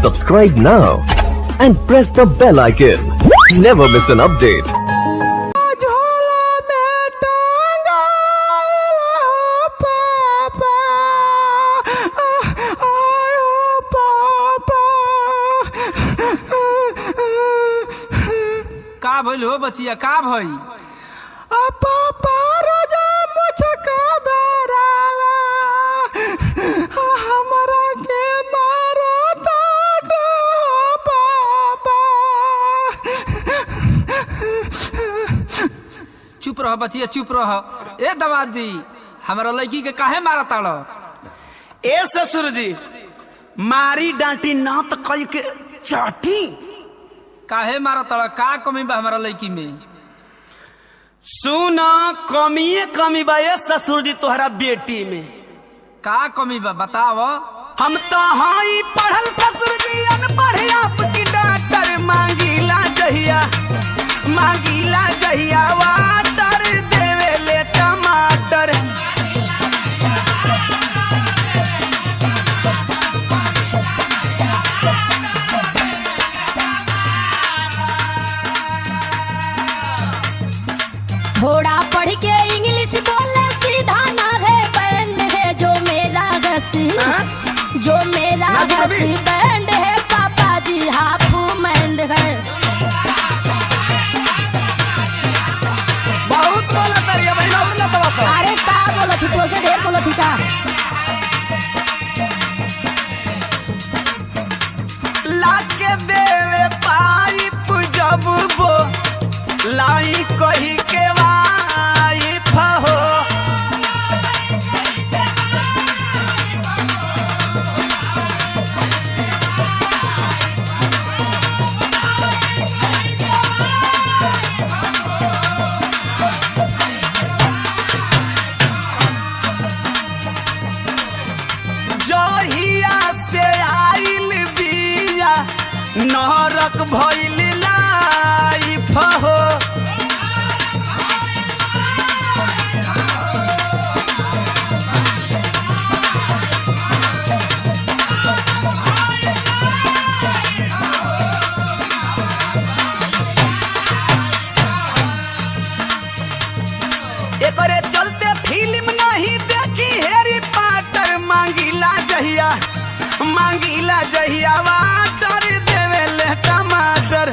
Subscribe now and press the bell icon. Never miss an update. का भइल हो बचिया, का भई? चुप रह बचिया, चुप रह। ए दवाद जी, हमारा लड़की के काहे मारा ताड़? ए ससुर जी, मारी डांटी ना तो कई के चाटी। काहे मारा ताड़? का कमी बा हमारा लड़की में? सुना, कमी बा ए ससुर जी तोहरा बेटी में। का कमी बा बताव। हम तो हाई पढ़ल ससुर जी, अनपढ़ आपकी डॉक्टर। मांगीला जहिया वाटर देवे ले टमाटर। थोड़ा पढ़ के इंग्लिश बोले सीधा ना है बैंड है जो मेरा घसी बैंड है पापा जी हाफ मैंड है। बहुत बोला तरिया भाई ना अपना तवस। अरे का बोला थी तो से ढेर बोला थी का। लाके देवे पाइप जब वो लाई कही के वाइफ हो। जहिया से आइल बिया नरक भइल लाइफ हो। एकरे चलते फिल्म नहीं देखी हैरी पॉटर। मांगीला जहिया वाटर देवे ले टमाटर।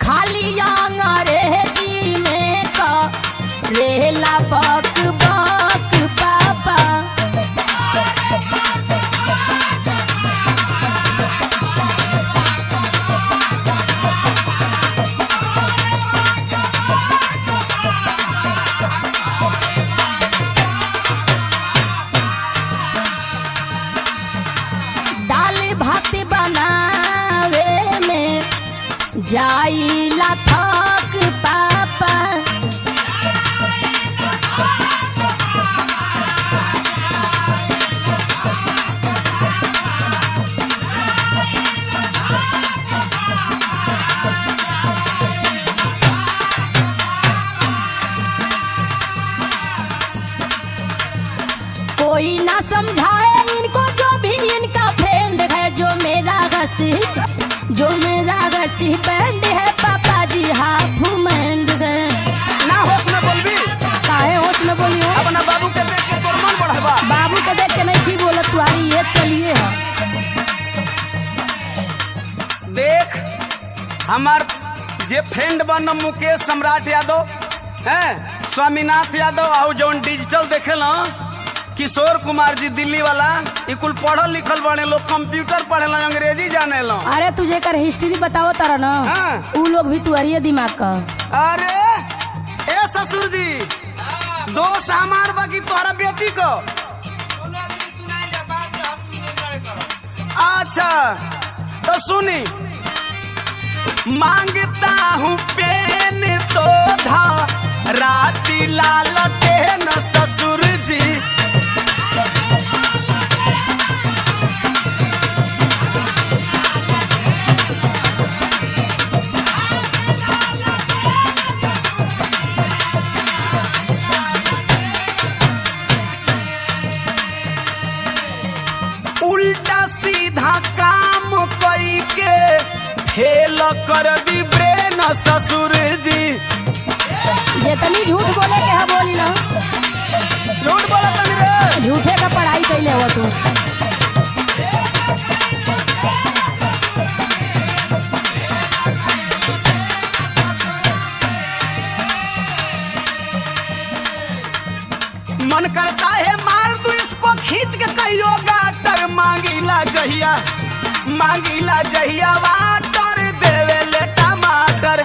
खाली अंग्रेजी में का रेला बक बक पापा। दाल भात बनावे में जाइला थक पापा। कोई ना समझाए इनको, जो भी इनका फ्रेंड है। जो मेरा घसी बैंड है पापा जी हाफ मैंड है। ना होश में बोलबी। काहे होश में बोली हो? अपना बाबू के देख के तोर मन बढ़वा। बाबू को देख के नहीं थी बोला तुम्हारी ये चलिए है। देख हमार जे फ्रेंड बन मुकेश सम्राट यादव है, स्वामीनाथ यादव और जौन डिजिटल देखेला किशोर कुमार जी दिल्ली वाला, इकुल पढ़ल लिखल बने लोग, कंप्यूटर पढ़ेला, अंग्रेजी जाने लो। अरे तुझे कर हिस्ट्री बताओ तारा ना। हाँ। उ लोग भी तुम्हारी दिमाग का। अरे ए ससुर जी, दोस्त हमार बाकी तोहरा बेटी को। अच्छा तो सुनी, मांगता हूँ पेन तो धा राती लालटेन ससुर जी। ससुर जी। जितनी झूठ बोले के है बोली ना, झूठ बोला तनी रे। झूठे का पढ़ाई कैले हो तू। मन करता है मार दूं इसको खींच के कहियो गाटर। मांगीला जहिया वाटर देवे ले टमाटर।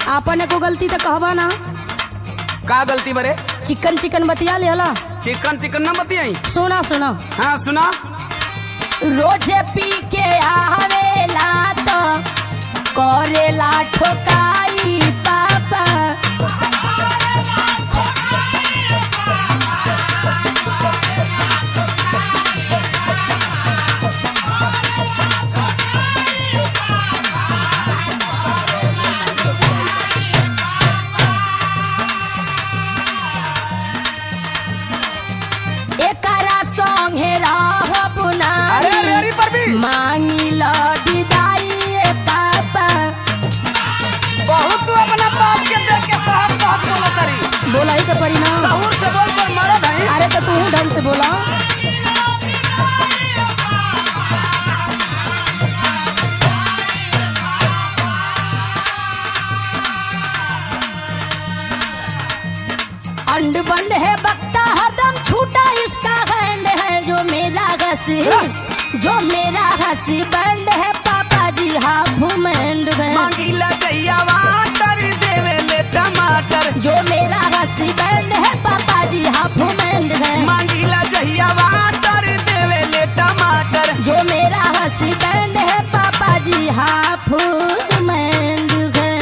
आपने को गलती तो कहबा ना। का गलती बरे? चिकन बतिया ले हला। चिकन न बतियाई। सुना हाँ सुना। रोजे पी के आवेला तो करेला ठोकाई पापा। एकरा संगे रहब नाही, मांगिला विदाई पापा। बहुत तू अपना बाप के देख के साहब बोला तारी। बोला ही तो परी ना। सहूर से बोल पर मरद है। अरे तो तू ढंग से बोला। अंड बंड है बकता हरदम छूटा इसका हैंड है। जो मेरा हसी बंड है पापा जी हाफ मैंड है। मांगीला जहिया वाटर देवे ले टमाटर। जो मेरा हसी बंड है पापा जी हाफ मैंड है। मांगीला जहिया वाटर देवे ले टमाटर। जो मेरा हसी बंड है पापा जी हाफ मैंड है।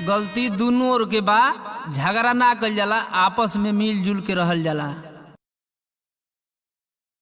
गलती दोनों ओर के बा, झगड़ा ना कल जाला, आपस में मिलजुल के रहल जाला।